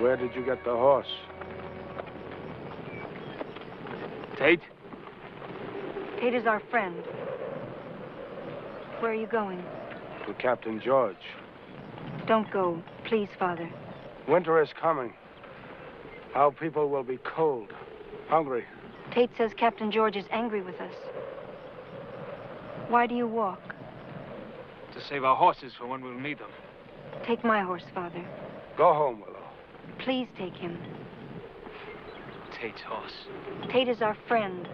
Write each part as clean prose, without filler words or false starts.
Where did you get the horse? Tate? Tate is our friend. Where are you going? To Captain George. Don't go, please, Father. Winter is coming. Our people will be cold, hungry. Tate says Captain George is angry with us. Why do you walk? To save our horses for when we'll need them. Take my horse, Father. Go home, Willow. Please take him. Tate's horse. Tate is our friend.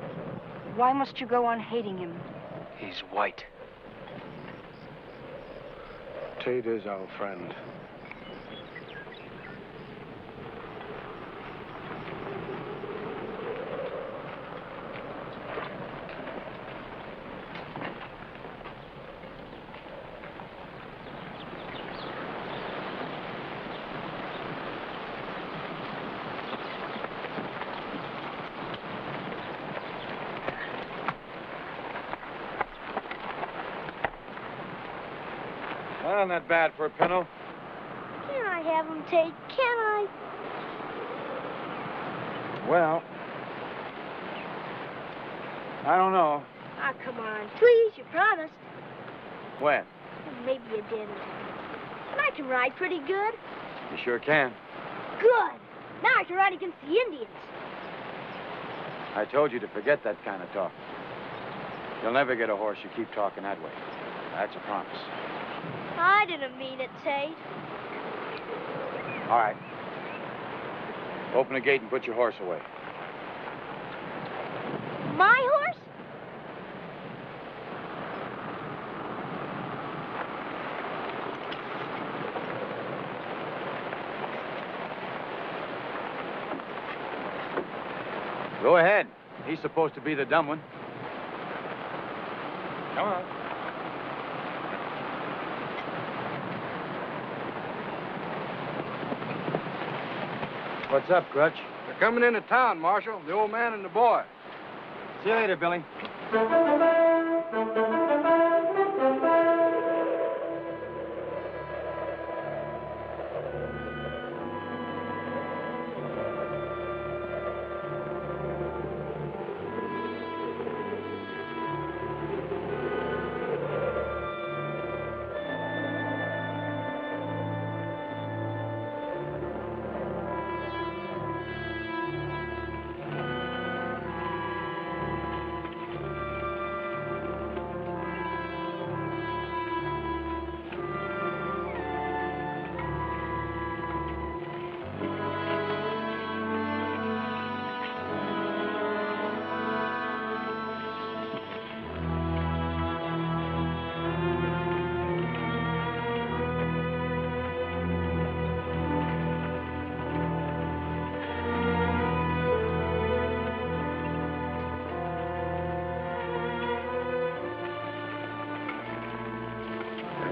Why must you go on hating him? He's white. Tate is our friend. Well, not bad for a pinto. Can I have him, Tate? Can I? Well, I don't know. Ah, come on. Please, you promised. When? Maybe you didn't. And I can ride pretty good. You sure can. Good. Now I can ride against the Indians. I told you to forget that kind of talk. You'll never get a horse you keep talking that way. That's a promise. I didn't mean it, Tate. All right. Open the gate and put your horse away. My horse? Go ahead. He's supposed to be the dumb one. Come on. What's up, Crutch? They're coming into town, Marshal. The old man and the boy. See you later, Billy.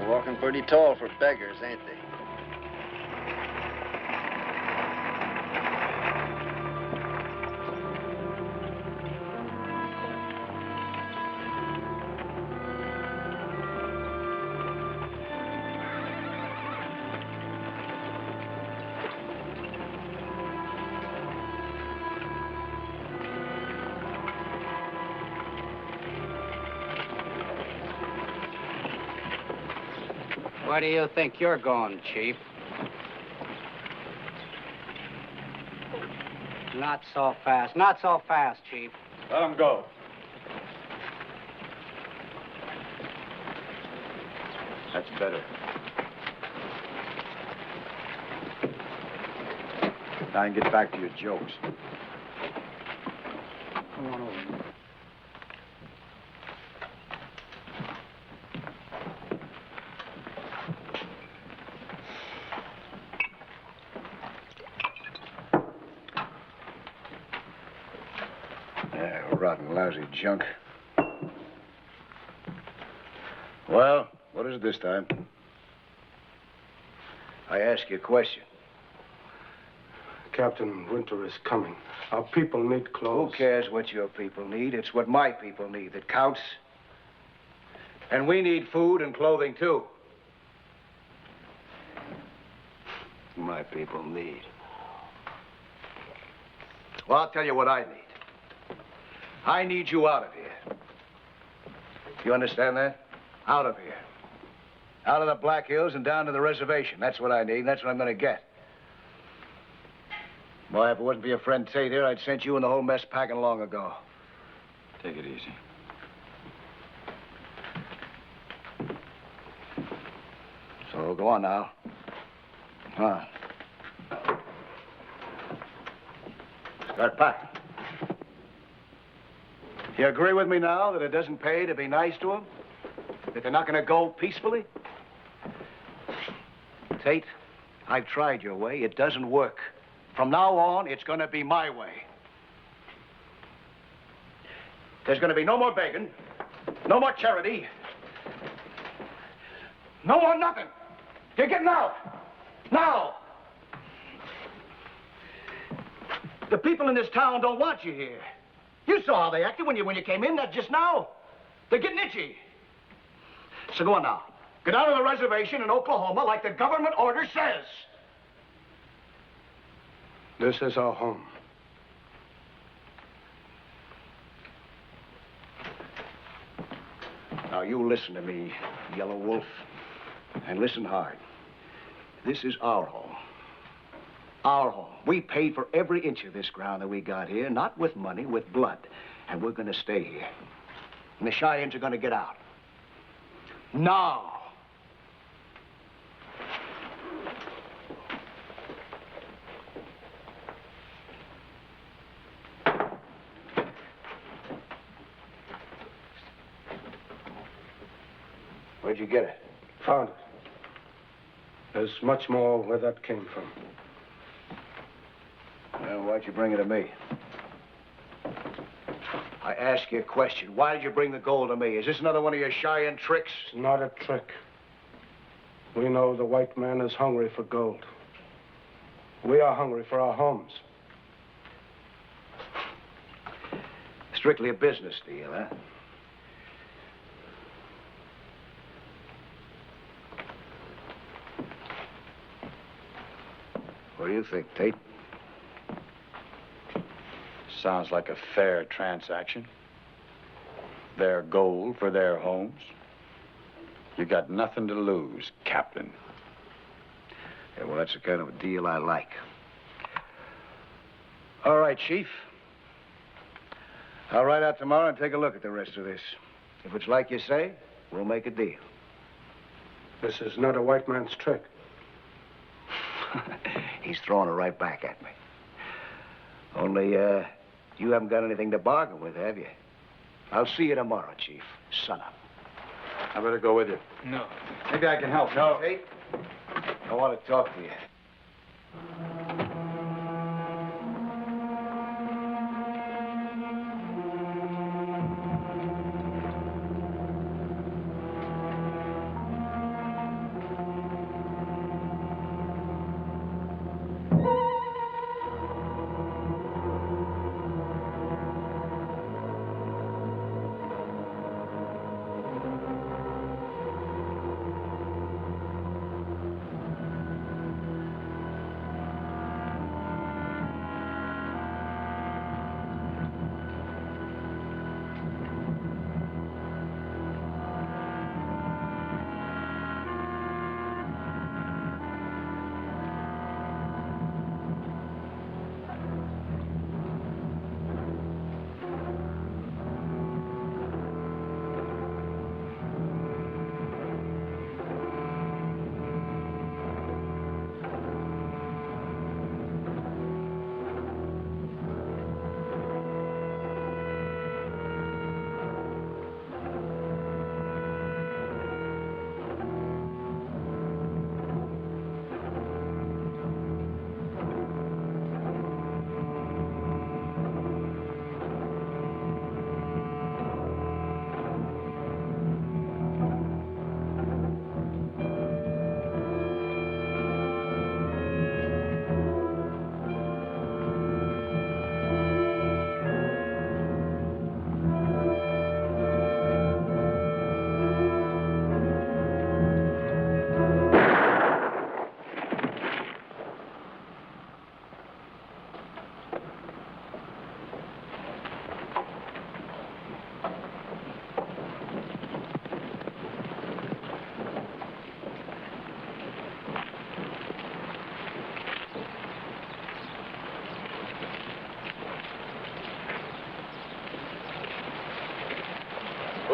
Walking pretty tall for beggars, ain't they? Where do you think you're going, Chief? Not so fast. Not so fast, Chief. Let him go. That's better. Now you can get back to your jokes. Come on over. Rotten, lousy junk. Well, what is it this time? I ask you a question. Captain, winter is coming. Our people need clothes. Who cares what your people need? It's what my people need that counts. And we need food and clothing, too. My people need Well, I'll tell you what I need. I need you out of here. You understand that? Out of here. Out of the Black Hills and down to the reservation. That's what I need, and that's what I'm going to get. Boy, if it wasn't for your friend Tate here, I'd sent you and the whole mess packing long ago. Take it easy. So, go on now. Start packing. You agree with me now that it doesn't pay to be nice to them? That they're not going to go peacefully? Tate, I've tried your way. It doesn't work. From now on, it's going to be my way. There's going to be no more begging, no more charity, no more nothing. You're getting out. Now. The people in this town don't want you here. You saw how they acted when you came in, that just now. They're getting itchy. So go on now. Go down to the reservation in Oklahoma like the government order says. This is our home. Now, you listen to me, Yellow Wolf, and listen hard. This is our home. Our home. We paid for every inch of this ground that we got here, not with money, with blood. And we're going to stay here. And the Cheyennes are going to get out. Now. Where'd you get it? Found it. There's much more where that came from. Well, why'd you bring it to me? I ask you a question. Why did you bring the gold to me? Is this another one of your Cheyenne tricks? It's not a trick. We know the white man is hungry for gold. We are hungry for our homes. Strictly a business deal, huh? What do you think, Tate? Sounds like a fair transaction. Their gold for their homes. You got nothing to lose, Captain. Yeah, well, that's the kind of a deal I like. All right, Chief. I'll ride out tomorrow and take a look at the rest of this. If it's like you say, we'll make a deal. This is not a white man's trick. He's throwing it right back at me. Only, you haven't got anything to bargain with, have you? I'll see you tomorrow, Chief. Sun up. I better go with you. No. Maybe I can help. No. Tate, I want to talk to you.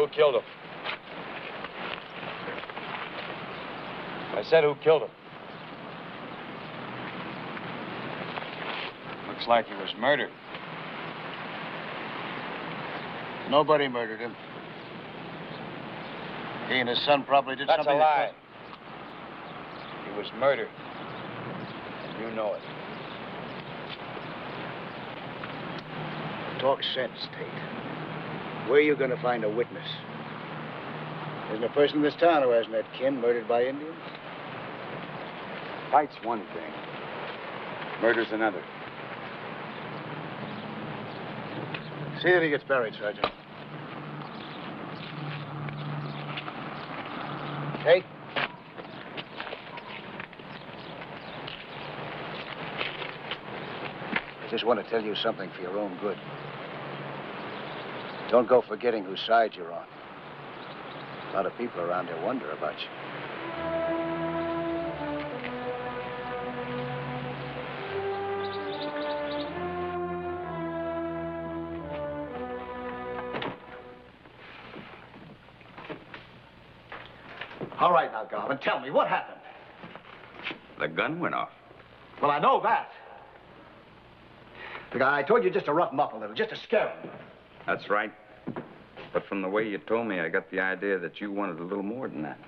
Who killed him? I said who killed him. Looks like he was murdered. Nobody murdered him. He and his son probably did something. That's a lie. He was murdered. You know it. Talk sense, Tate. Where are you going to find a witness? Isn't a person in this town who hasn't had kin murdered by Indians? Fight's one thing. Murder's another. See that he gets buried, Sergeant. Tate? I just want to tell you something for your own good. Don't go forgetting whose side you're on. A lot of people around here wonder about you. All right now, Garvin, tell me, what happened? The gun went off. Well, I know that. Look, I told you just to rough him up a little, just to scare him. That's right. But from the way you told me, I got the idea that you wanted a little more than that.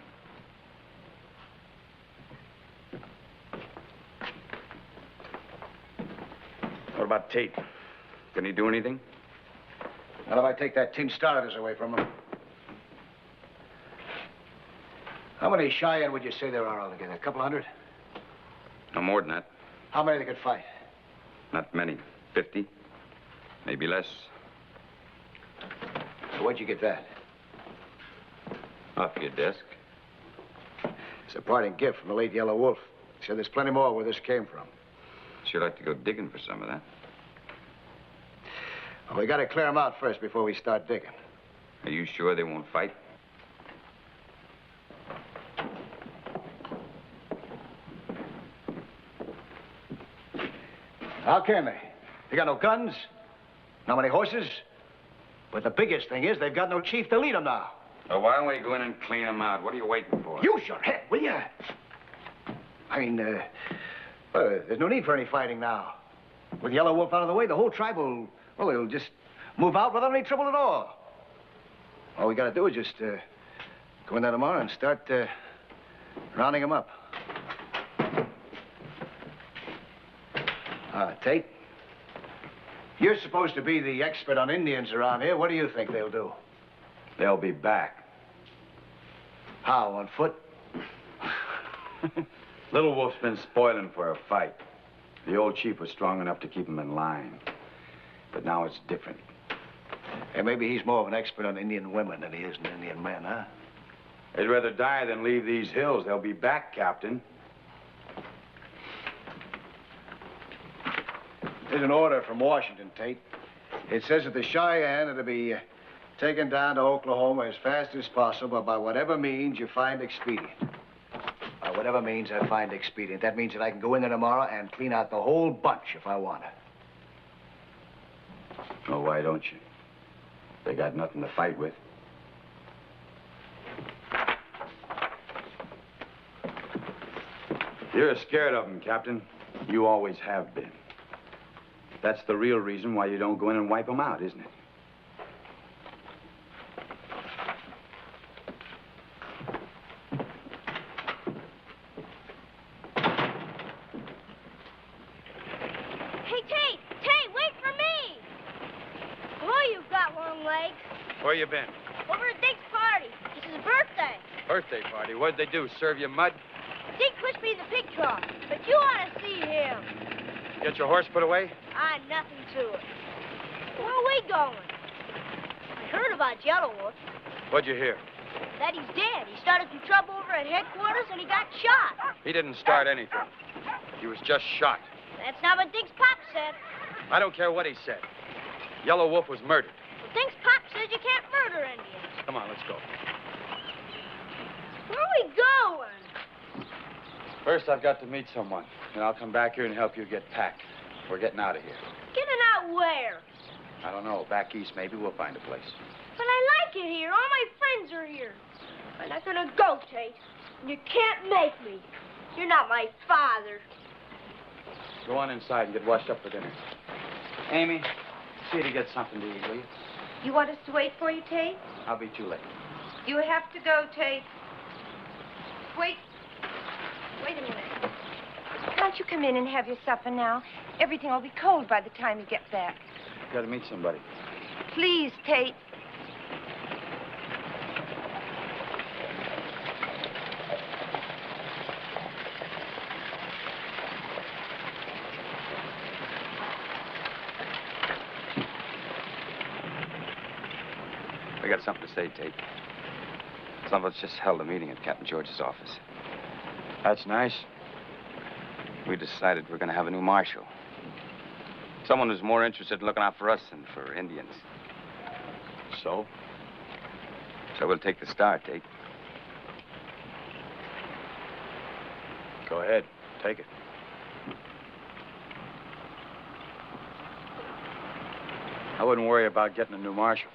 What about Tate? Can he do anything? Not if I take that tin starters away from him. How many Cheyenne would you say there are altogether? A couple hundred? No more than that. How many they could fight? Not many. 50. Maybe less. So where'd you get that? Off your desk. It's a parting gift from the late Yellow Wolf. He said there's plenty more where this came from. Sure like to go digging for some of that. Well, we gotta clear them out first before we start digging. Are you sure they won't fight? How can they? They got no guns, not many horses. But the biggest thing is they've got no chief to lead them now. Well, why don't we go in and clean them out? What are you waiting for? Use your head, will you? I mean, well, there's no need for any fighting now. With Yellow Wolf out of the way, the whole tribe will, well, they'll just move out without any trouble at all. All we gotta do is just go in there tomorrow and start rounding them up. Tate, you're supposed to be the expert on Indians around here. What do you think they'll do? They'll be back. How, on foot? Little Wolf's been spoiling for a fight. The old chief was strong enough to keep him in line. But now it's different. And maybe he's more of an expert on Indian women than he is an Indian man, huh? They'd rather die than leave these hills. They'll be back, Captain. There's an order from Washington, Tate. It says that the Cheyenne are to be taken down to Oklahoma as fast as possible by whatever means you find expedient. By whatever means I find expedient. That means that I can go in there tomorrow and clean out the whole bunch if I want to. Well, why don't you? They got nothing to fight with. You're scared of them, Captain. You always have been. That's the real reason why you don't go in and wipe them out, isn't it? Hey, Tate! Tate, wait for me! Boy, you've got long legs. Where you been? Over at Dick's party. It's his birthday. Birthday party. What'd they do, serve you mud? Dick pushed me in the pig trough, but you ought to see him. Get your horse put away? Nothing to it. Where are we going? I heard about Yellow Wolf. What'd you hear? That he's dead. He started some trouble over at headquarters and he got shot. He didn't start anything. He was just shot. That's not what Dick's pop said. I don't care what he said. Yellow Wolf was murdered. Well, Dick's pop says you can't murder Indians. Come on, let's go. Where are we going? First, I've got to meet someone, and I'll come back here and help you get packed. We're getting out of here. Getting out where? I don't know. Back east, maybe we'll find a place. But I like it here. All my friends are here. I'm not gonna go, Tate. You can't make me. You're not my father. Go on inside and get washed up for dinner. Amy, see to get something to eat, will you? You want us to wait for you, Tate? I'll be too late. You have to go, Tate. Wait a minute. Can't you come in and have your supper now? Everything will be cold by the time you get back. Got to meet somebody. Please, Tate. I got something to say, Tate. Some of us just held a meeting at Captain George's office. That's nice. We decided we're going to have a new marshal. Someone who's more interested in looking out for us than for Indians. So? So we'll take the star, Tate. Go ahead. Take it. I wouldn't worry about getting a new marshal.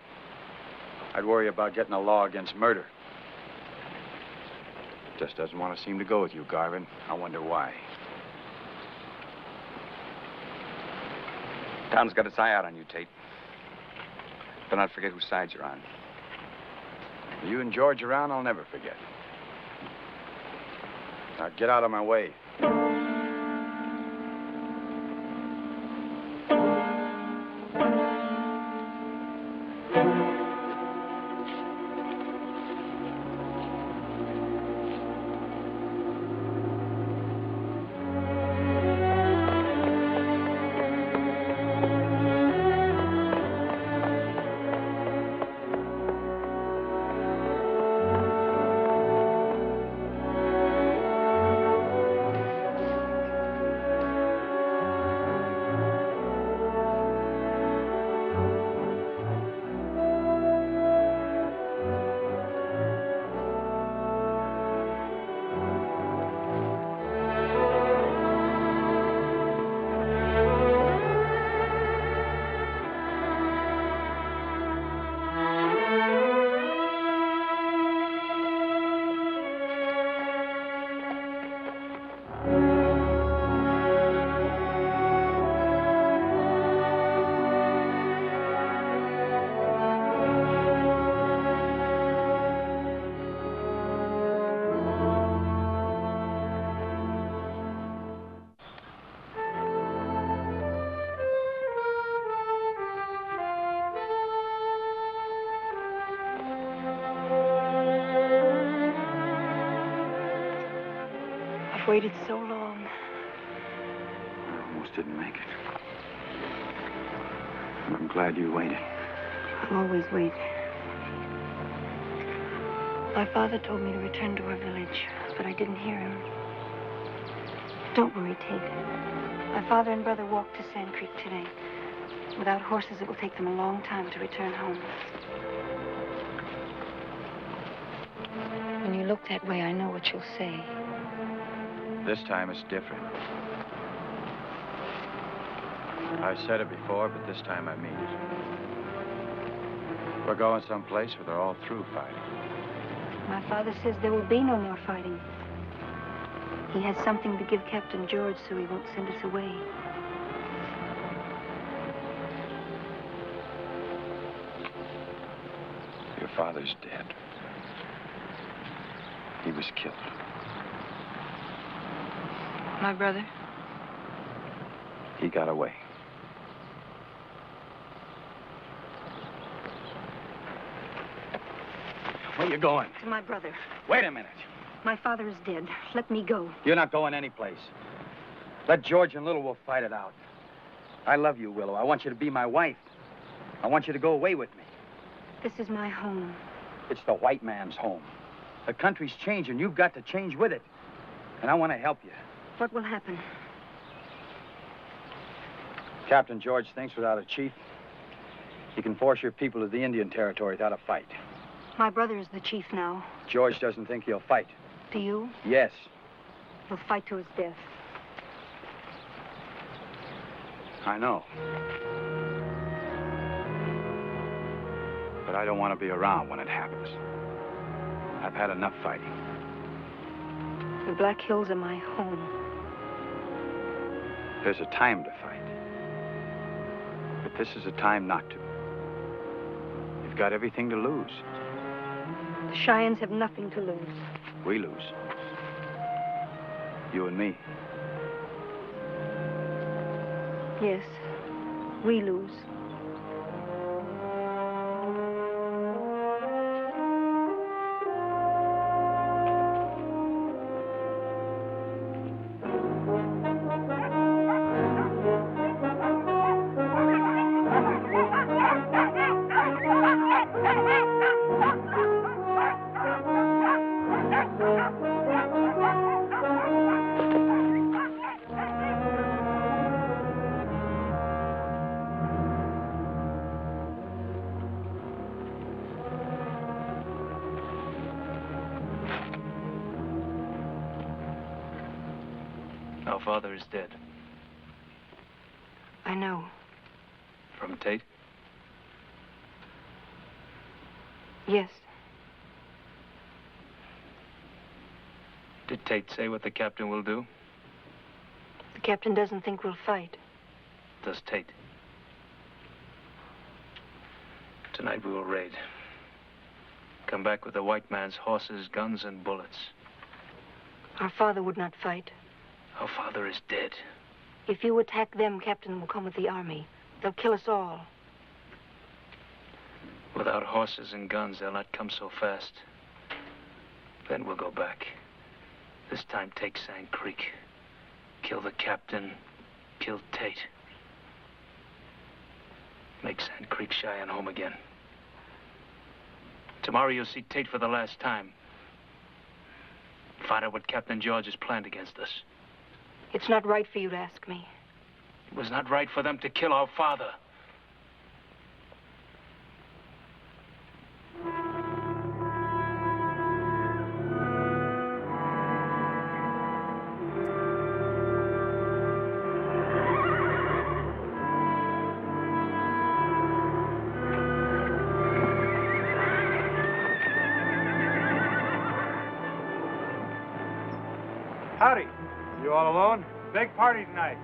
I'd worry about getting a law against murder. Just doesn't want to seem to go with you, Garvin. I wonder why. Tom's got its eye out on you, Tate. Do not forget whose side you're on. You and George around, I'll never forget. Now get out of my way. Waited so long. I almost didn't make it. I'm glad you waited. I'll always wait. My father told me to return to our village, but I didn't hear him. Don't worry, Tate. My father and brother walked to Sand Creek today. Without horses, it will take them a long time to return home. When you look that way, I know what you'll say. This time it's different. I've said it before, but this time I mean it. We're going someplace where they're all through fighting. My father says there will be no more fighting. He has something to give Captain George so he won't send us away. Your father's dead. He was killed. My brother? He got away. Where you going? To my brother. Wait a minute. My father is dead. Let me go. You're not going anyplace. Let George and Little Wolf fight it out. I love you, Willow. I want you to be my wife. I want you to go away with me. This is my home. It's the white man's home. The country's changing. You've got to change with it. And I want to help you. What will happen? Captain George thinks without a chief, he can force your people to the Indian territory without a fight. My brother is the chief now. George doesn't think he'll fight. Do you? Yes. He'll fight to his death. I know. But I don't want to be around when it happens. I've had enough fighting. The Black Hills are my home. There's a time to fight. But this is a time not to. You've got everything to lose. The Cheyennes have nothing to lose. We lose. You and me. Yes, we lose. Our father is dead. I know. From Tate? Yes. Did Tate say what the captain will do? The captain doesn't think we'll fight. Does Tate? Tonight we will raid. Come back with the white man's horses, guns, and bullets. Our father would not fight. Our father is dead. If you attack them, Captain will come with the army. They'll kill us all. Without horses and guns, they'll not come so fast. Then we'll go back. This time take Sand Creek. Kill the captain. Kill Tate. Make Sand Creek Cheyenne home again. Tomorrow you'll see Tate for the last time. Find out what Captain George has planned against us. It's not right for you to ask me. It was not right for them to kill our father. Howdy. You all alone? Big party tonight.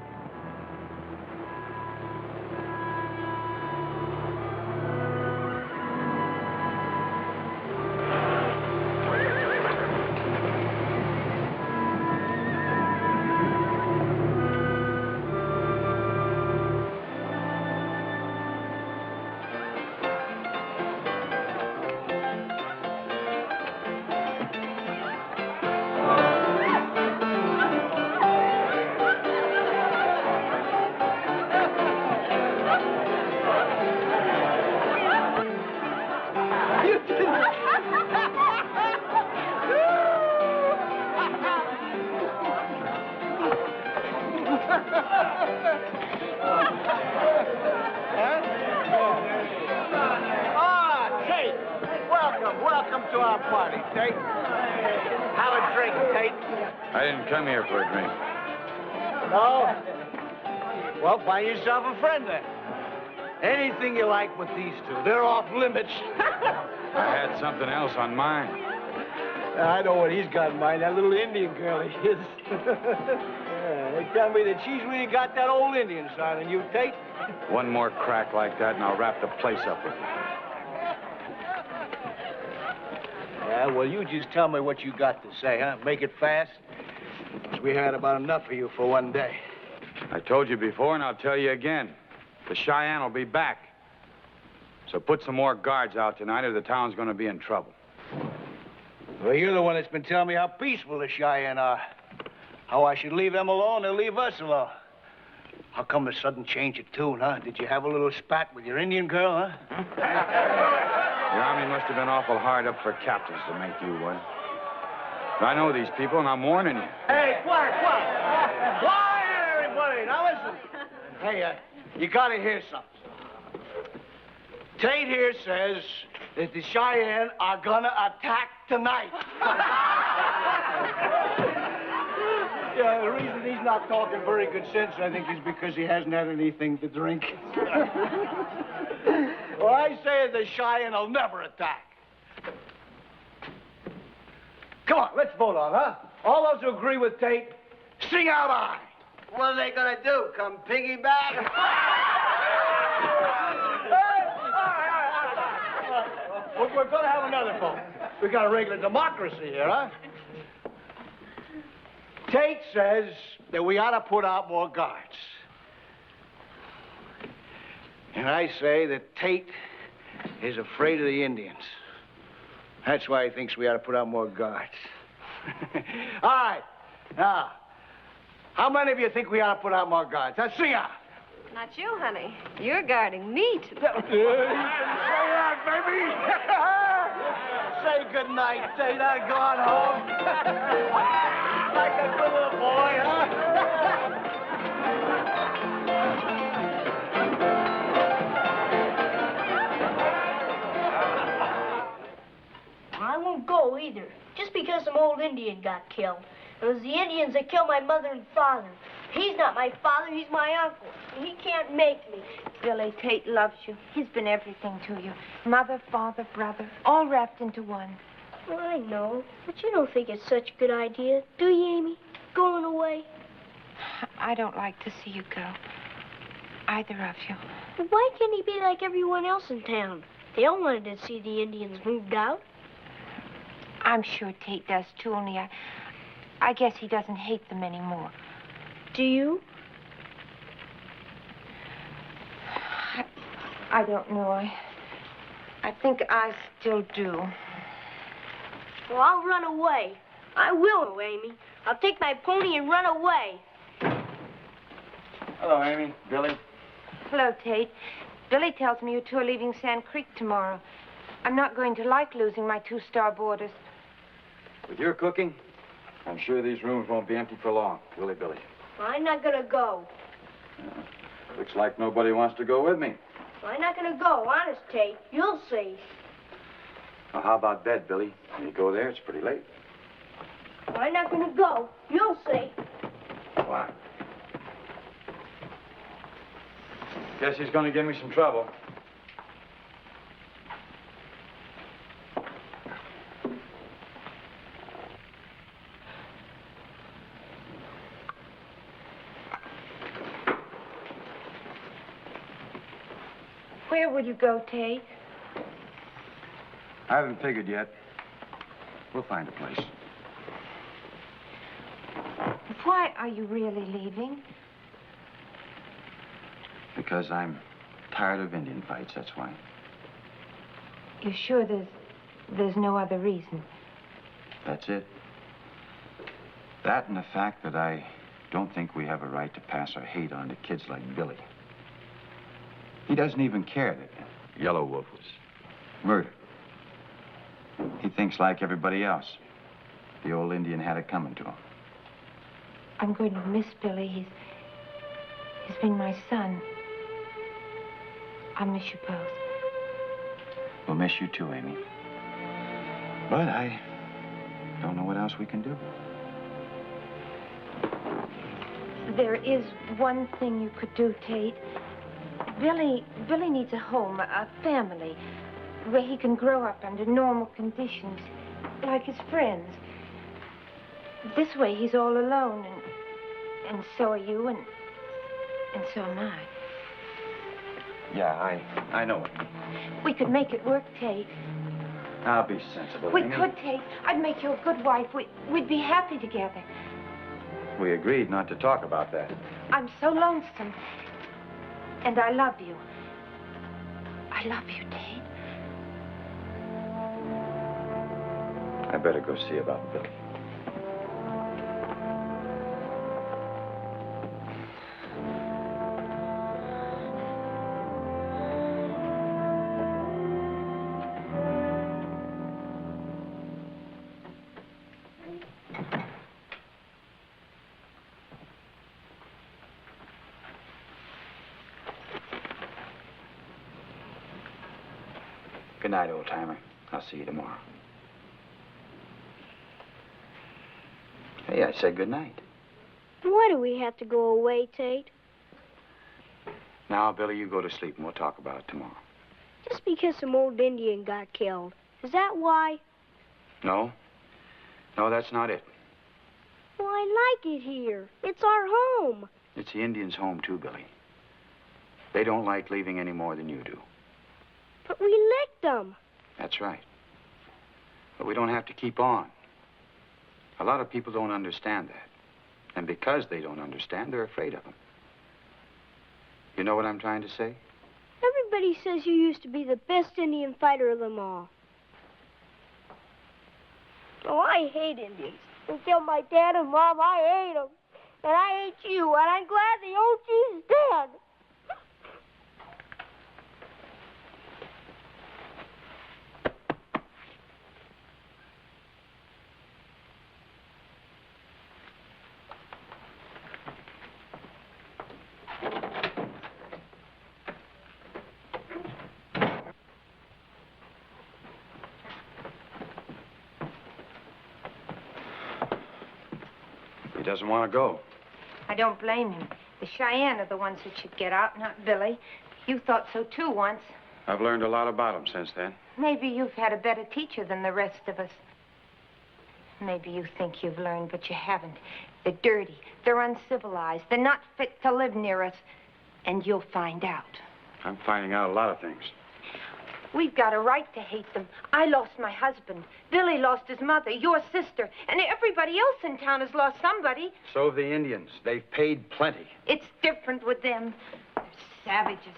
Welcome to our party, Tate. Have a drink, Tate. I didn't come here for a drink. No? Well, find yourself a friend then. Anything you like with these two. They're off limits. I had something else on mine. I know what he's got in mind, that little Indian girl of his. They tell me that she's really got that old Indian side in you, Tate. One more crack like that, and I'll wrap the place up with you. Yeah, well, you just tell me what you got to say, huh? Make it fast. 'Cause we had about enough of you for one day. I told you before, and I'll tell you again. The Cheyenne will be back. So put some more guards out tonight, or the town's going to be in trouble. Well, you're the one that's been telling me how peaceful the Cheyenne are. How I should leave them alone, they'll leave us alone. How come the sudden change of tune, huh? Did you have a little spat with your Indian girl, huh? The Army must have been awful hard up for captains to make you one. I know these people, and I'm warning you. Hey, quiet. Quiet, everybody. Now listen. Hey, you gotta hear something. Tate here says that the Cheyenne are gonna attack tonight. Yeah, the reason he's not talking very good sense, I think, is because he hasn't had anything to drink. Well, I say the Cheyenne will never attack. Come on, let's vote on it, huh? All those who agree with Tate, sing out aye. What are they gonna do? Come piggyback? We're gonna have another vote. We got a regular democracy here, huh? Tate says that we ought to put out more guards. And I say that Tate is afraid of the Indians. That's why he thinks we ought to put out more guards. All right. Now, how many of you think we ought to put out more guards? Now, sing out. Not you, honey. You're guarding me today. Say that, baby. Say goodnight, Tate. I'm going home. Like a good little boy, huh? I won't go either, just because some old Indian got killed. It was the Indians that killed my mother and father. He's not my father, he's my uncle. And he can't make me. Billy, Tate loves you. He's been everything to you. Mother, father, brother, all wrapped into one. Well, I know, but you don't think it's such a good idea, do you, Amy? Going away? I don't like to see you go. Either of you. Well, why can't he be like everyone else in town? They all wanted to see the Indians moved out. I'm sure Tate does, too, only I guess he doesn't hate them anymore. Do you? I don't know. I think I still do. Well, I'll run away. I will, Amy. I'll take my pony and run away. Hello, Amy. Billy. Hello, Tate. Billy tells me you two are leaving Sand Creek tomorrow. I'm not going to like losing my 2-star boarders. With your cooking, I'm sure these rooms won't be empty for long. Will they, Billy? I'm not gonna go. Looks like nobody wants to go with me. I'm not gonna go, honest, Tate. You'll see. Well, how about bed, Billy? When you go there, it's pretty late. I'm not gonna go. You'll see. Why? Guess he's gonna give me some trouble. Where will you go, Tate? I haven't figured yet. We'll find a place. Why are you really leaving? Because I'm tired of Indian fights, that's why. You're sure there's no other reason? That's it. That and the fact that I don't think we have a right to pass our hate on to kids like Billy. He doesn't even care that Yellow Wolf was murdered. He thinks like everybody else. The old Indian had it coming to him. I'm going to miss Billy. He's been my son. I'll miss you both. We'll miss you too, Amy. But I don't know what else we can do. There is one thing you could do, Tate. Billy needs a home, a family, where he can grow up under normal conditions, like his friends. This way, he's all alone, and so are you, and so am I. Yeah, I know. We could make it work, Tate. I'll be sensible, We Amy. could, Tate. I'd make you a good wife. We'd be happy together. We agreed not to talk about that. I'm so lonesome. And I love you. I love you, Tate. I better go see about Billy. Good night, old-timer. I'll see you tomorrow. Hey, I said good night. Why do we have to go away, Tate? Now, Billy, you go to sleep and we'll talk about it tomorrow. Just because some old Indian got killed. Is that why? No. No, that's not it. Well, I like it here. It's our home. It's the Indians' home, too, Billy. They don't like leaving any more than you do. But we licked them. That's right. But we don't have to keep on. A lot of people don't understand that. And because they don't understand, they're afraid of them. You know what I'm trying to say? Everybody says you used to be the best Indian fighter of them all. Oh, I hate Indians. They killed my dad and Mom. I hate them. And I hate you. And I'm glad the old chief's dead. He doesn't want to go. I don't blame him. The Cheyenne are the ones that should get out, not Billy. You thought so, too, once. I've learned a lot about him since then. Maybe you've had a better teacher than the rest of us. Maybe you think you've learned, but you haven't. They're dirty. They're uncivilized. They're not fit to live near us. And you'll find out. I'm finding out a lot of things. We've got a right to hate them. I lost my husband. Billy lost his mother, your sister, and everybody else in town has lost somebody. So have the Indians. They've paid plenty. It's different with them. They're savages.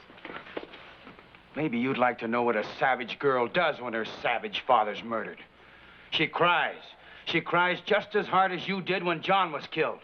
Maybe you'd like to know what a savage girl does when her savage father's murdered. She cries. She cries just as hard as you did when John was killed.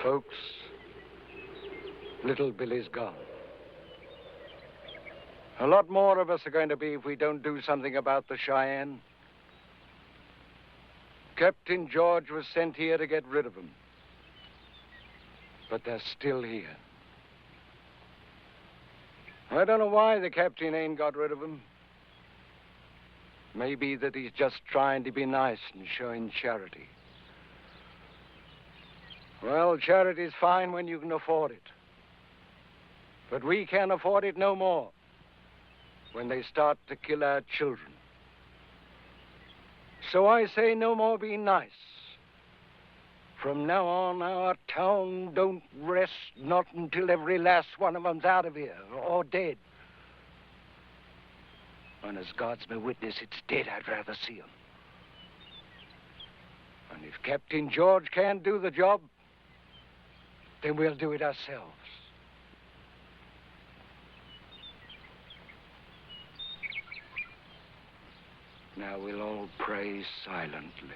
Folks, little Billy's gone. A lot more of us are going to be if we don't do something about the Cheyenne. Captain George was sent here to get rid of them. But they're still here. I don't know why the captain ain't got rid of them. Maybe that he's just trying to be nice and showing charity. Well, charity's fine when you can afford it. But we can't afford it no more when they start to kill our children. So I say no more being nice. From now on, our town don't rest, not until every last one of them's out of here or dead. And as God's my witness, it's dead I'd rather see 'em. And if Captain George can't do the job, then we'll do it ourselves. Now we'll all pray silently.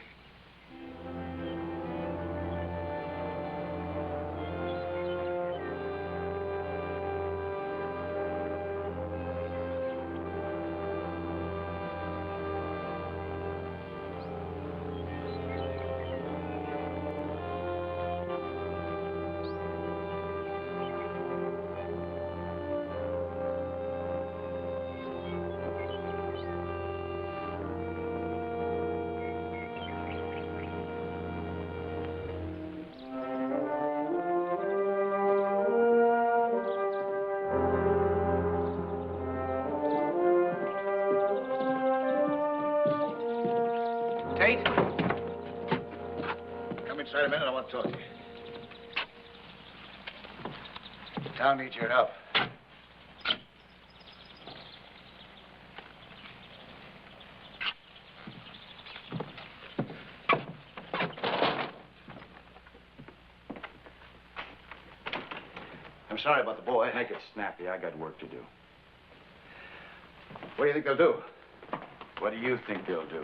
Tate? Come inside a minute, I want to talk to you. The town needs your help. I'm sorry about the boy. Make it snappy. I got work to do. What do you think they'll do? What do you think they'll do?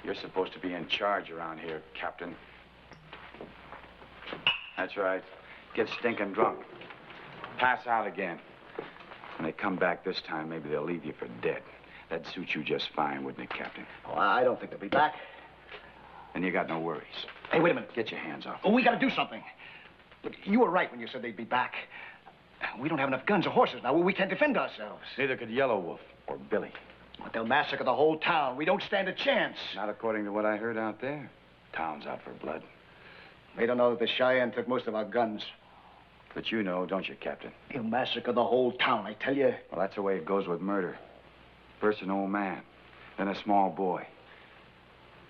You're supposed to be in charge around here, Captain. That's right. Get stinking drunk. Pass out again. When they come back this time, maybe they'll leave you for dead. That'd suit you just fine, wouldn't it, Captain? Oh, I don't think they'll be back. Then you got no worries. Hey, wait a minute. Get your hands off. Oh, we got to do something. Look, you were right when you said they'd be back. We don't have enough guns or horses now. We can't defend ourselves. Neither could Yellow Wolf or Billy. But they'll massacre the whole town. We don't stand a chance. Not according to what I heard out there. Town's out for blood. They don't know that the Cheyenne took most of our guns. But you know, don't you, Captain? They'll massacre the whole town, I tell you. Well, that's the way it goes with murder. First an old man, then a small boy.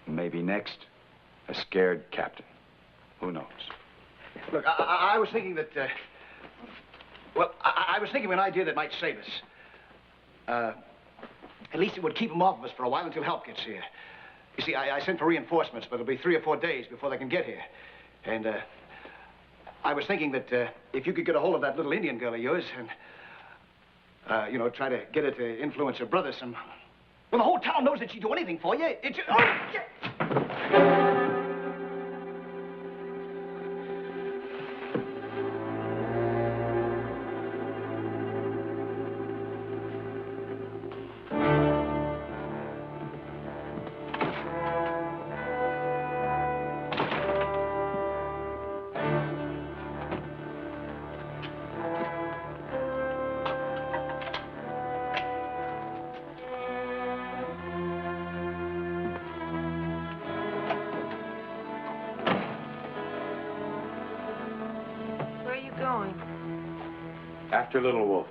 And maybe next, a scared captain. Who knows? Look, I was thinking that, I was thinking of an idea that might save us. At least it would keep them off of us for a while until help gets here. You see, I sent for reinforcements, but it'll be 3 or 4 days before they can get here. And, I was thinking that, if you could get a hold of that little Indian girl of yours and, you know, try to get her to influence her brother some... Well, the whole town knows that she'd do anything for you. It's... Oh, yeah. After Little Wolf.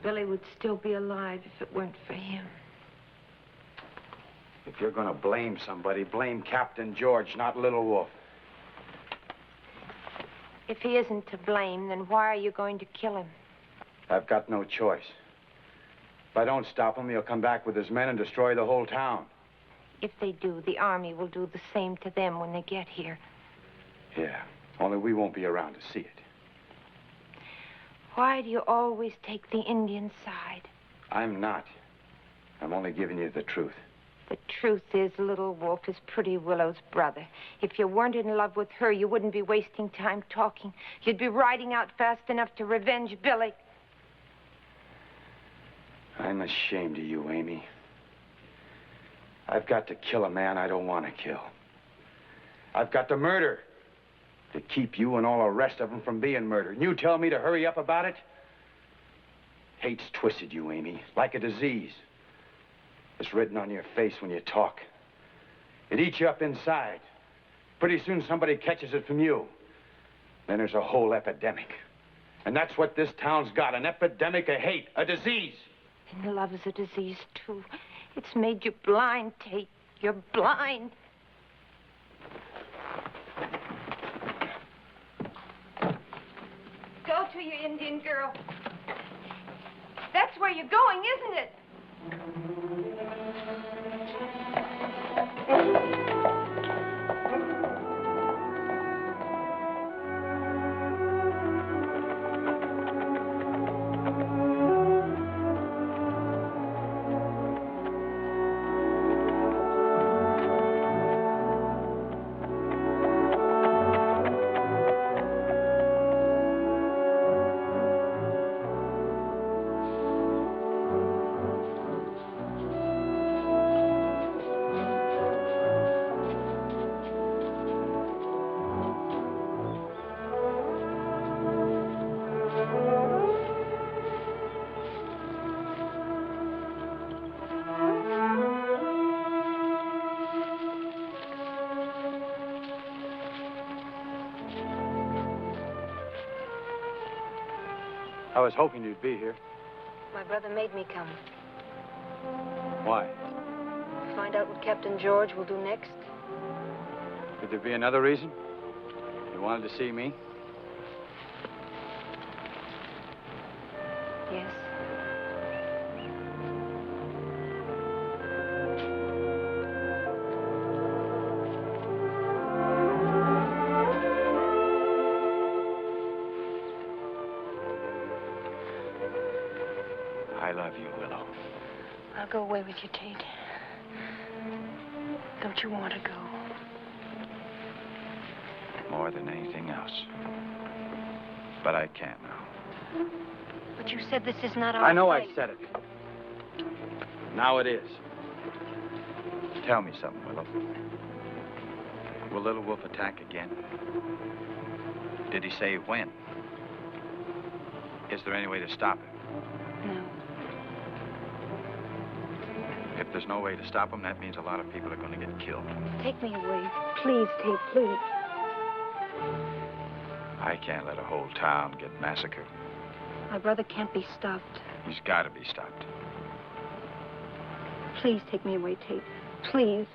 Billy would still be alive if it weren't for him. If you're going to blame somebody, blame Captain George, not Little Wolf. If he isn't to blame, then why are you going to kill him? I've got no choice. If I don't stop him, he'll come back with his men and destroy the whole town. If they do, the army will do the same to them when they get here. Yeah, only we won't be around to see it. Why do you always take the Indian side? I'm not. I'm only giving you the truth. The truth is, Little Wolf is Pretty Willow's brother. If you weren't in love with her, you wouldn't be wasting time talking. You'd be riding out fast enough to revenge Billy. I'm ashamed of you, Amy. I've got to kill a man I don't want to kill. I've got to murder to keep you and all the rest of them from being murdered. And you tell me to hurry up about it? Hate's twisted you, Amy, like a disease. It's written on your face when you talk. It eats you up inside. Pretty soon somebody catches it from you. Then there's a whole epidemic. And that's what this town's got, an epidemic of hate, a disease. And love is a disease, too. It's made you blind, Tate. You're blind. Go to you, Indian girl. That's where you're going, isn't it? I was hoping you'd be here. My brother made me come. Why? Find out what Captain George will do next. Could there be another reason? You wanted to see me? Yes. I love you, Willow. I'll go away with you, Tate. Don't you want to go? More than anything else. But I can't now. But you said this is not our I know fight. I said it. Now it is. Tell me something, Willow. Will Little Wolf attack again? Did he say when? Is there any way to stop him? No. If there's no way to stop him, that means a lot of people are going to get killed. Take me away. Please, Tate, please. I can't let a whole town get massacred. My brother can't be stopped. He's got to be stopped. Please take me away, Tate. Please.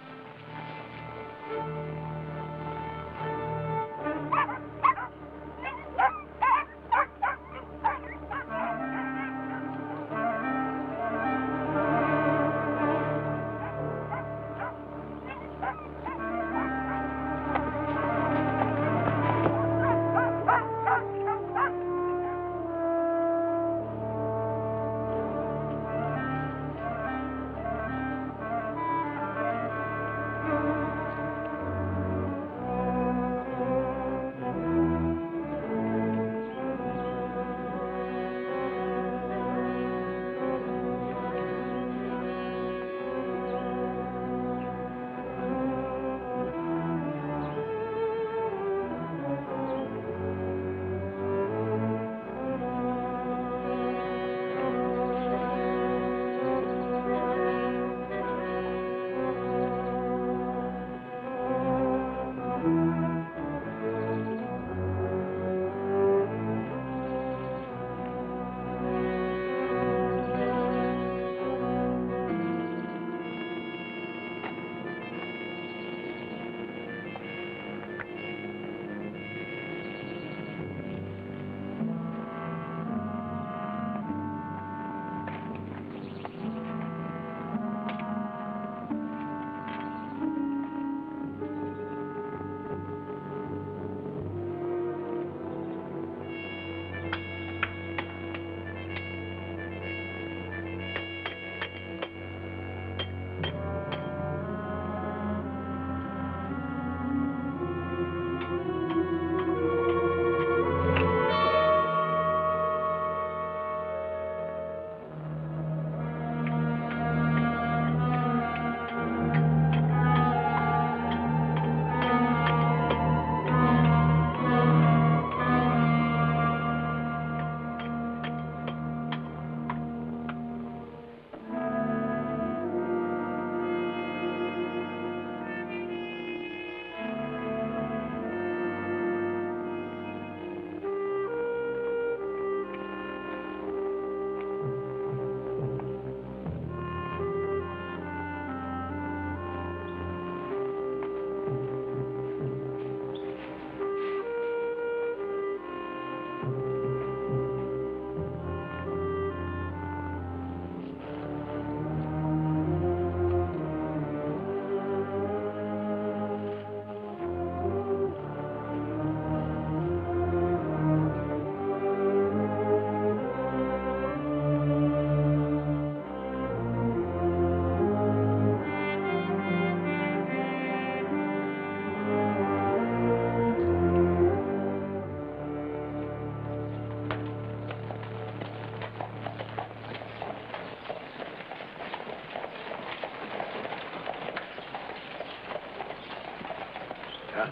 huh?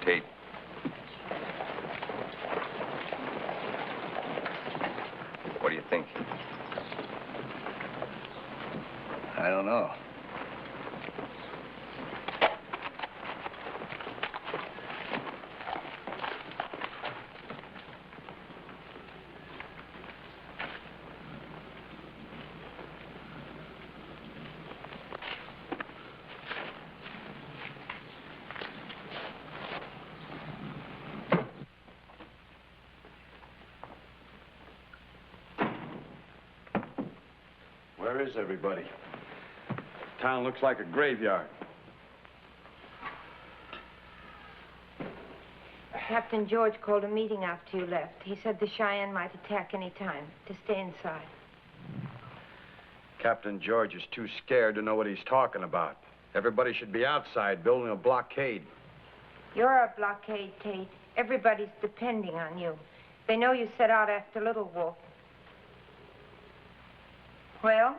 Tate. What do you think? I don't know. Where is everybody? Town looks like a graveyard. Captain George called a meeting after you left. He said the Cheyenne might attack any time, to stay inside. Captain George is too scared to know what he's talking about. Everybody should be outside building a blockade. You're a blockade, Tate. Everybody's depending on you. They know you set out after Little Wolf. Well?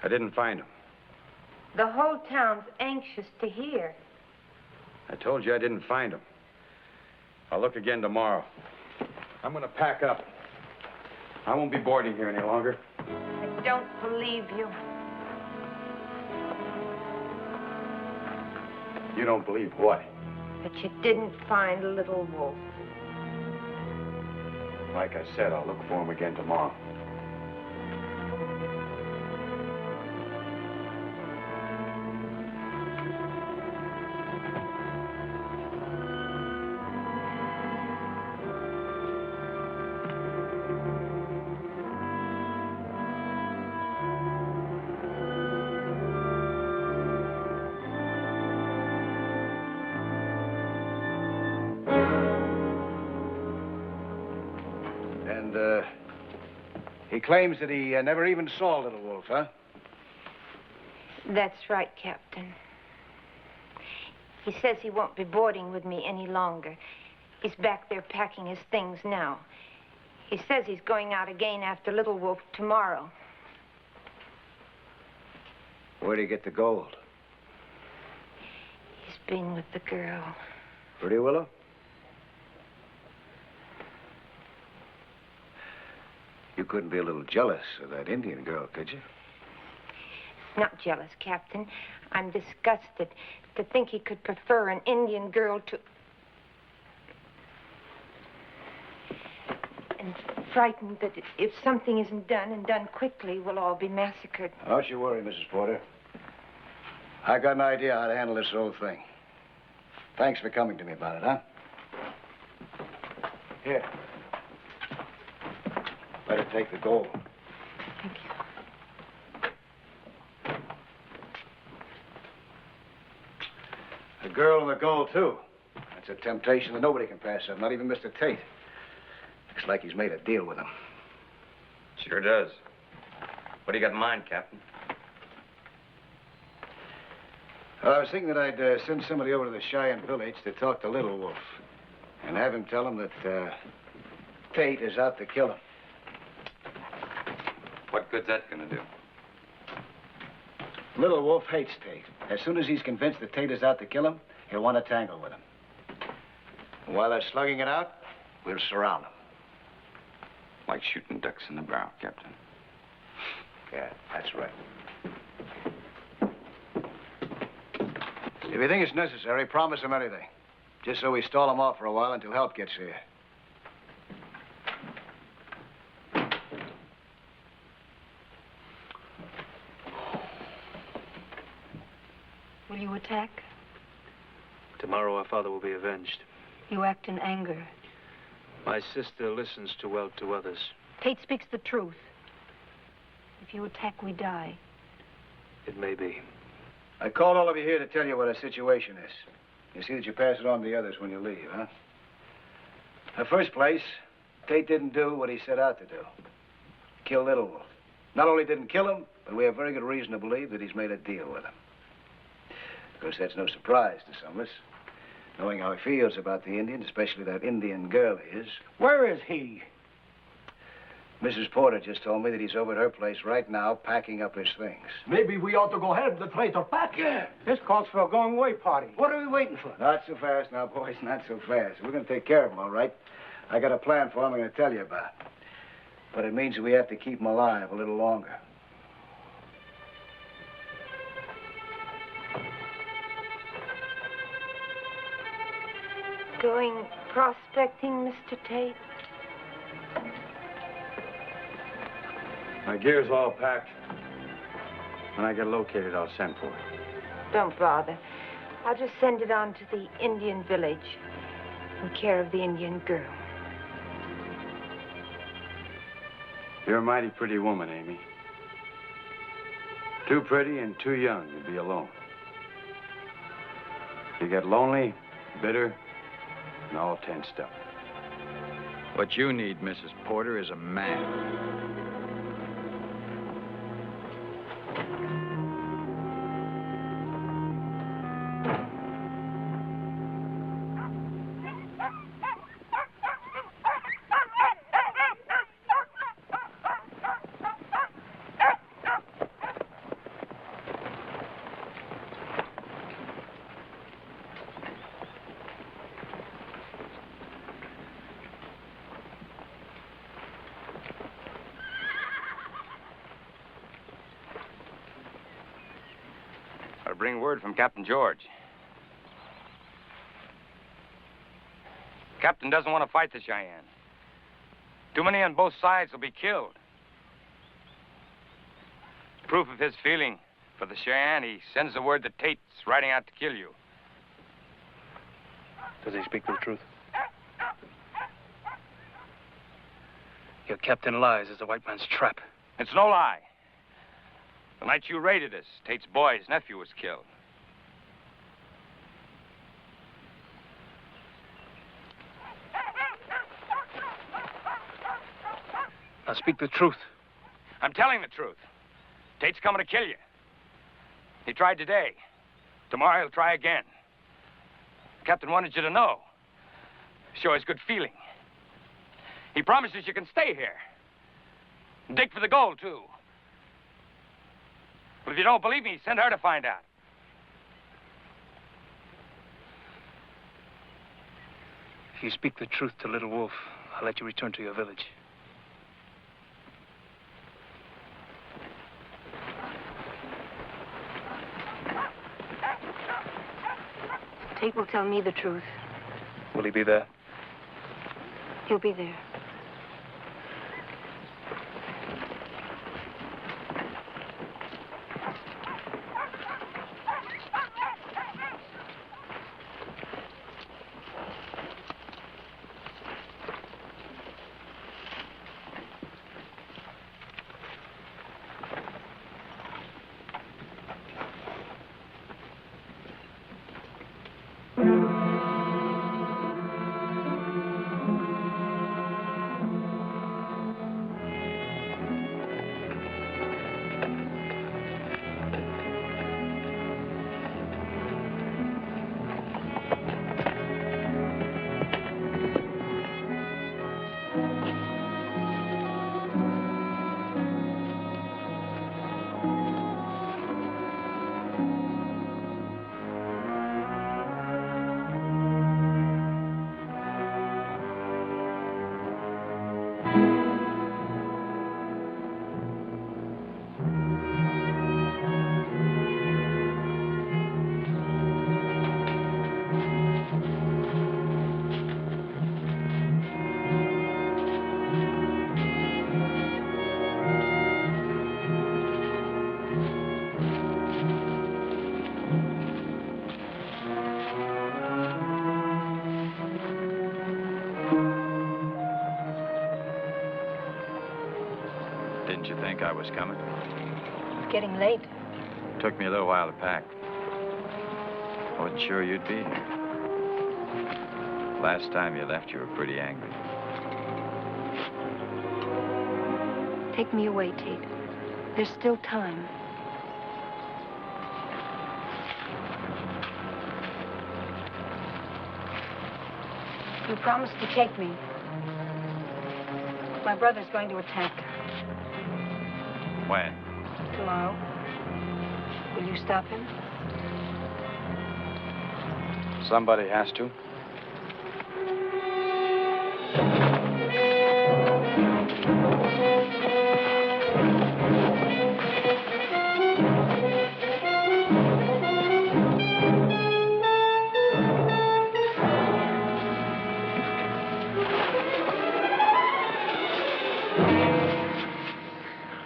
I didn't find him. The whole town's anxious to hear. I told you I didn't find him. I'll look again tomorrow. I'm gonna pack up. I won't be boarding here any longer. I don't believe you. You don't believe what? That you didn't find Little Wolf. Like I said, I'll look for him again tomorrow. He claims that he never even saw Little Wolf, huh? That's right, Captain. He says he won't be boarding with me any longer. He's back there packing his things now. He says he's going out again after Little Wolf tomorrow. Where'd he get the gold? He's been with the girl. Pretty Willow? You couldn't be a little jealous of that Indian girl, could you? Not jealous, Captain. I'm disgusted to think he could prefer an Indian girl to... And frightened that if something isn't done, and done quickly, we'll all be massacred. Don't you worry, Mrs. Porter. I got an idea how to handle this whole thing. Thanks for coming to me about it, huh? Here. Better take the gold. Thank you. The girl and the gold, too. That's a temptation that nobody can pass up, not even Mr. Tate. Looks like he's made a deal with him. Sure does. What do you got in mind, Captain? Well, I was thinking that I'd send somebody over to the Cheyenne village to talk to Little Wolf and have him tell him that Tate is out to kill him. What good's that gonna do? Little Wolf hates Tate. As soon as he's convinced that Tate is out to kill him, he'll want to tangle with him. And while they're slugging it out, we'll surround him. Like shooting ducks in the barrel, Captain. Yeah, that's right. If you think it's necessary, promise him anything. Just so we stall him off for a while until help gets here. Will you attack? Tomorrow our father will be avenged. You act in anger. My sister listens too well to others. Tate speaks the truth. If you attack, we die. It may be. I called all of you here to tell you what the situation is. You see that you pass it on to the others when you leave, huh? In the first place, Tate didn't do what he set out to do. Kill Little Wolf. Not only didn't kill him, but we have very good reason to believe that he's made a deal with him. Of course, that's no surprise to some of us. Knowing how he feels about the Indians, especially that Indian girl of his. Where is he? Mrs. Porter just told me that he's over at her place right now packing up his things. Maybe we ought to go help the traitor pack. Yeah. This calls for a going-away party. What are we waiting for? Not so fast now, boys, not so fast. We're going to take care of him, all right? I got a plan for him I'm going to tell you about. But it means we have to keep him alive a little longer. Going prospecting, Mr. Tate? My gear's all packed. When I get located, I'll send for it. Don't bother. I'll just send it on to the Indian village in care of the Indian girl. You're a mighty pretty woman, Amy. Too pretty and too young to be alone. You get lonely, bitter, and all tensed up. What you need, Mrs. Porter, is a man. Bring word from Captain George. Captain doesn't want to fight the Cheyenne. Too many on both sides will be killed. Proof of his feeling for the Cheyenne, he sends the word that Tate's riding out to kill you. Does he speak the truth? Your captain lies. It's a white man's trap. It's no lie. The night you raided us, Tate's boy's nephew was killed. Now speak the truth. I'm telling the truth. Tate's coming to kill you. He tried today. Tomorrow he'll try again. The captain wanted you to know. Show his good feeling. He promises you can stay here. Dig for the gold, too. But if you don't believe me, send her to find out. If you speak the truth to Little Wolf, I'll let you return to your village. Tate will tell me the truth. Will he be there? He'll be there. Didn't you think I was coming? It's getting late. Took me a little while to pack. Wasn't sure you'd be here. Last time you left, you were pretty angry. Take me away, Tate. There's still time. You promised to take me. My brother's going to attack. When? Tomorrow. Will you stop him? Somebody has to.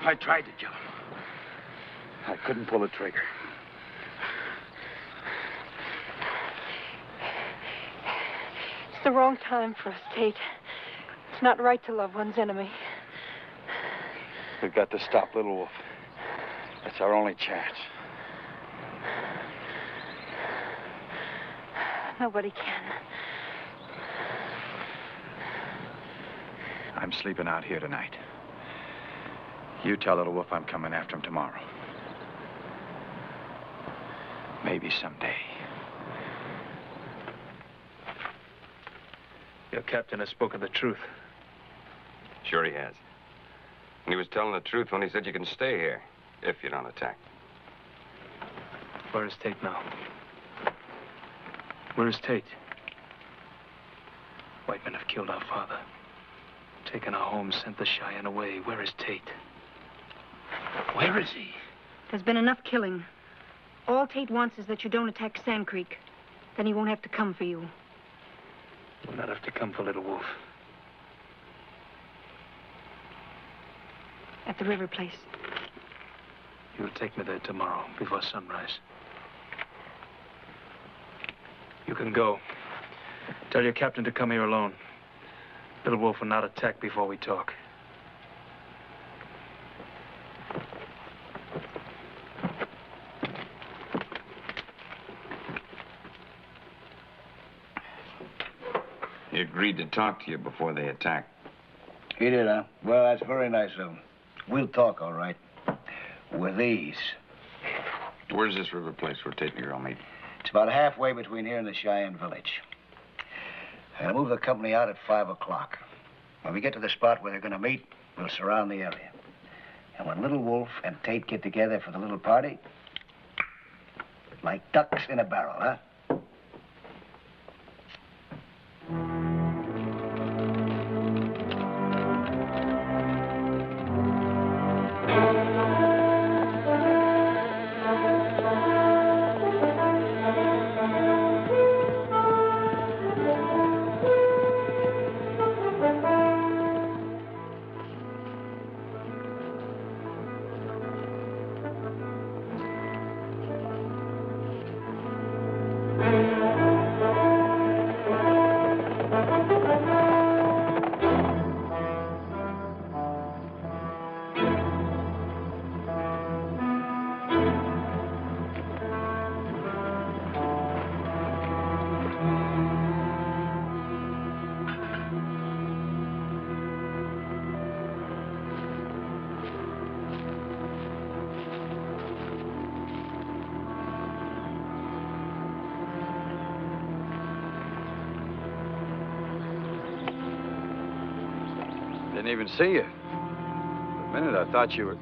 I tried to kill him. I couldn't pull the trigger. It's the wrong time for us, Tate. It's not right to love one's enemy. We've got to stop Little Wolf. That's our only chance. Nobody can. I'm sleeping out here tonight. You tell Little Wolf I'm coming after him tomorrow. Maybe someday. Your captain has spoken the truth. Sure he has. And he was telling the truth when he said you can stay here, if you don't attack. Where is Tate now? Where is Tate? White men have killed our father. Taken our home, sent the Cheyenne away. Where is Tate? Where is he? There's been enough killing. All Tate wants is that you don't attack Sand Creek. Then he won't have to come for you. We'll not have to come for Little Wolf. At the river place. You'll take me there tomorrow, before sunrise. You can go. Tell your captain to come here alone. Little Wolf will not attack before we talk. He agreed to talk to you before they attack. He did, huh? Well, that's very nice of him. We'll talk, all right. With ease. Where's this river place where Tate and Girl meet? It's about halfway between here and the Cheyenne village. I'll move the company out at 5 o'clock. When we get to the spot where they're going to meet, we'll surround the area. And when Little Wolf and Tate get together for the little party, like ducks in a barrel, huh? Didn't even see you. For a minute, I thought you were...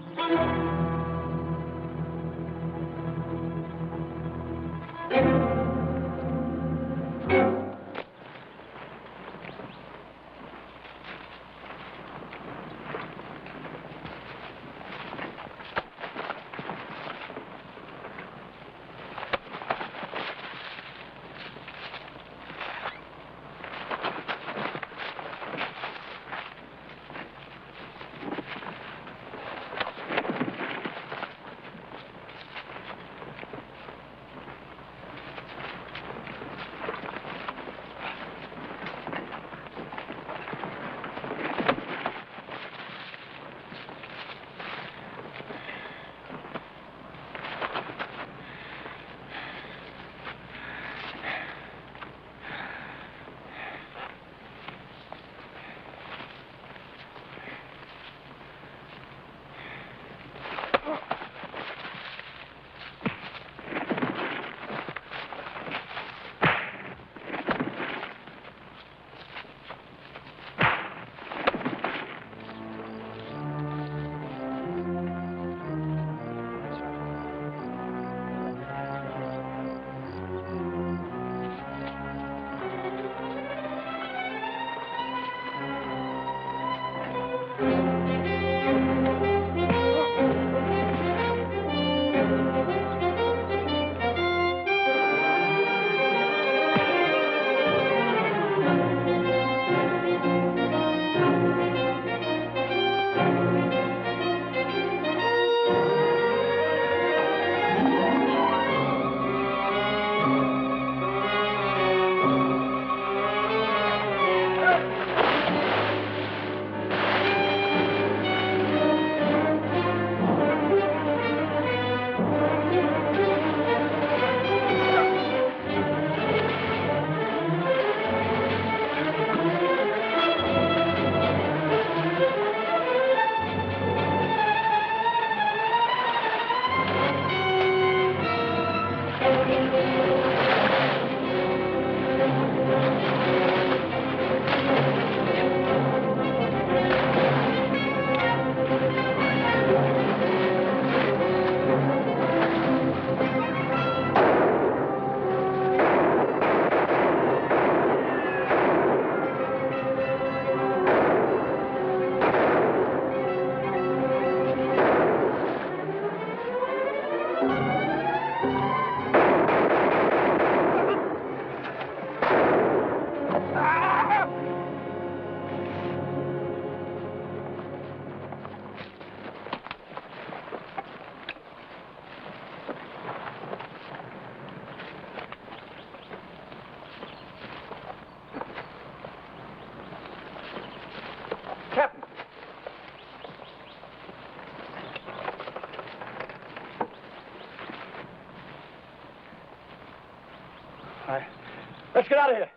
Let's get out of here.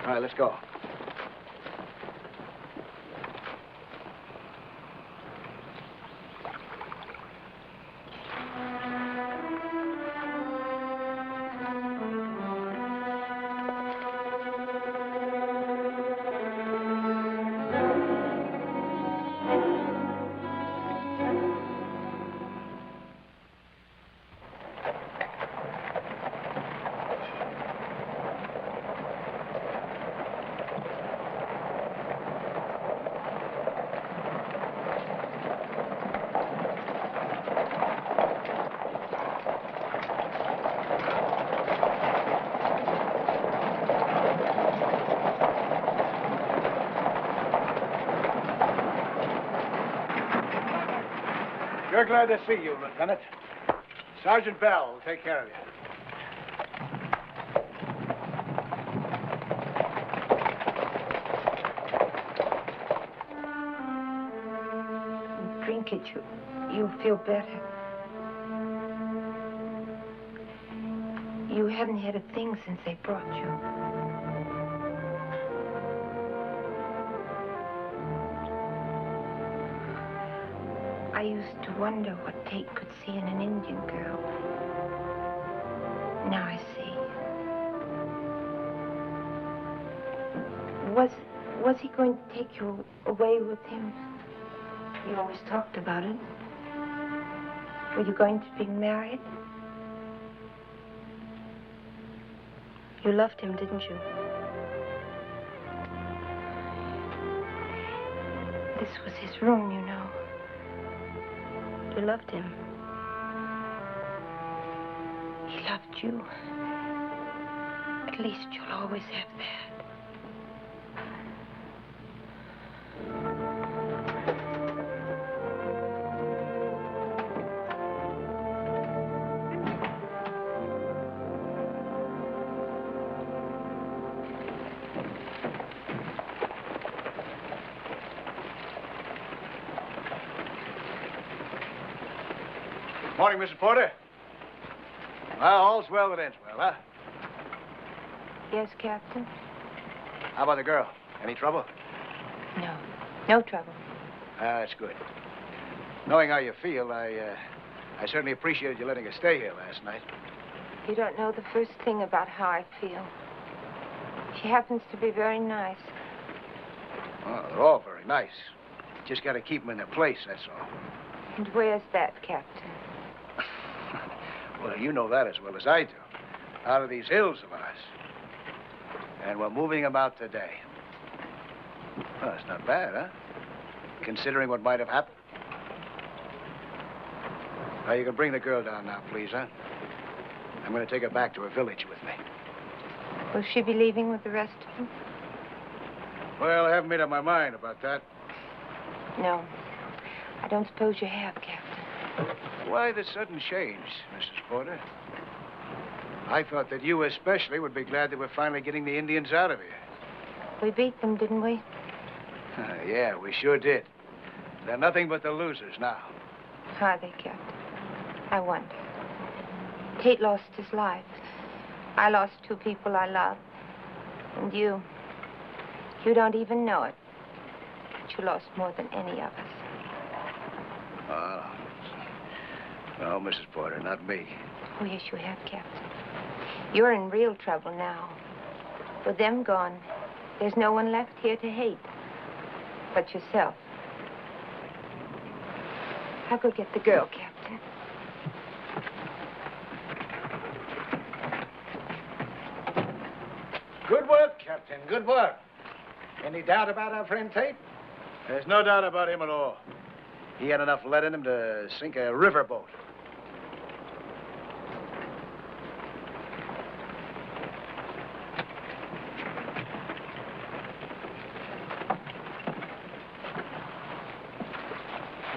All right, let's go. We're glad to see you, Lieutenant. Sergeant Bell will take care of you. Drink it, you'll feel better. You haven't had a thing since they brought you. I used to wonder what Tate could see in an Indian girl. Now I see. Was he going to take you away with him? You always talked about it. Were you going to be married? You loved him, didn't you? This was his room, you know. You loved him. He loved you. At least you'll always have that. Morning, Mrs. Porter. Well, all's well that ends well, huh? Yes, Captain? How about the girl? Any trouble? No. No trouble. That's good. Knowing how you feel, I certainly appreciated you letting us stay here last night. You don't know the first thing about how I feel. She happens to be very nice. Well, they're all very nice. Just got to keep them in their place, that's all. And where's that, Captain? Well, you know that as well as I do. Out of these hills of ours. And we're moving them out today. Well, that's not bad, huh? Considering what might have happened. Now, you can bring the girl down now, please, huh? I'm going to take her back to her village with me. Will she be leaving with the rest of them? Well, I haven't made up my mind about that. No. I don't suppose you have, Captain. Why the sudden change, Mrs. Porter? I thought that you especially would be glad that we're finally getting the Indians out of here. We beat them, didn't we? Yeah, we sure did. They're nothing but the losers now. Are they, Captain? I wonder. Tate lost his life. I lost 2 people I loved. And you don't even know it. But you lost more than any of us. No, Mrs. Porter, not me. Oh, yes, you have, Captain. You're in real trouble now. With them gone, there's no one left here to hate but yourself. I'll go get the girl, Captain. Good work, Captain. Good work. Any doubt about our friend Tate? There's no doubt about him at all. He had enough lead in him to sink a riverboat.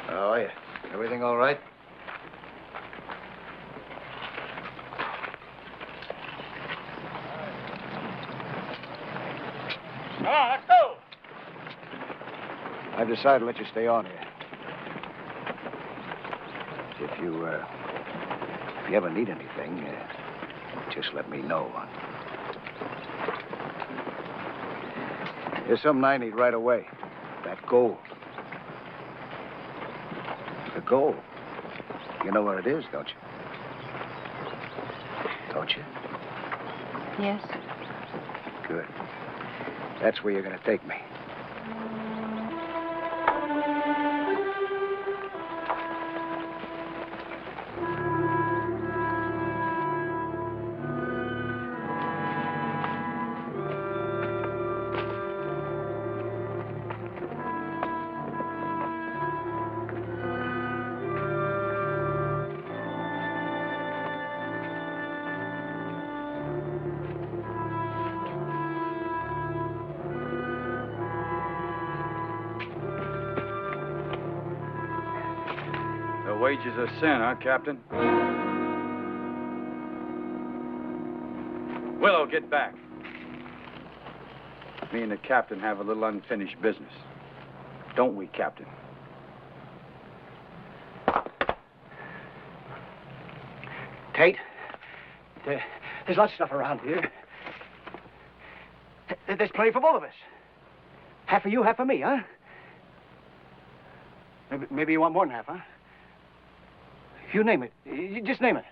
How are you? Everything all right? Come on, let's go. I've decided to let you stay on here. If you ever need anything, just let me know. There's something I need right away. That gold. The gold. You know where it is, don't you? Don't you? Yes. Good. That's where you're going to take me. Wages of sin, huh, Captain? Willow, get back. Me and the captain have a little unfinished business. Don't we, Captain? Tate, there's lots of stuff around here. There's plenty for both of us. Half for you, half for me, huh? Maybe you want more than half, huh? You name it. You just name it.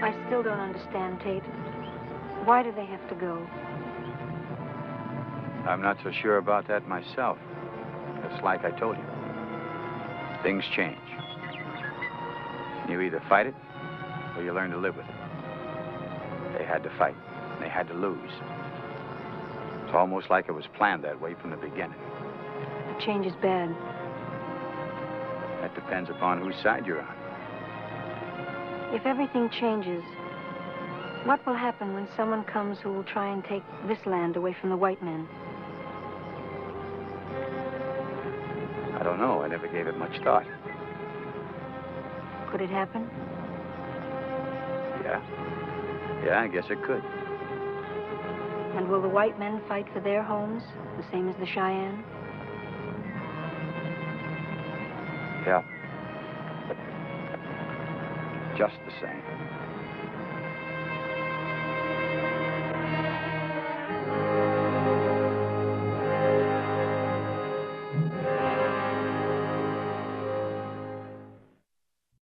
I still don't understand, Tate. Why do they have to go? I'm not so sure about that myself. It's like I told you. Things change. You either fight it, or you learn to live with it. They had to fight. They had to lose. It's almost like it was planned that way from the beginning. The change is bad. That depends upon whose side you're on. If everything changes, what will happen when someone comes who will try and take this land away from the white men? I don't know. I never gave it much thought. Could it happen? Yeah. Yeah, I guess it could. And will the white men fight for their homes, the same as the Cheyenne? Yeah. Just the same.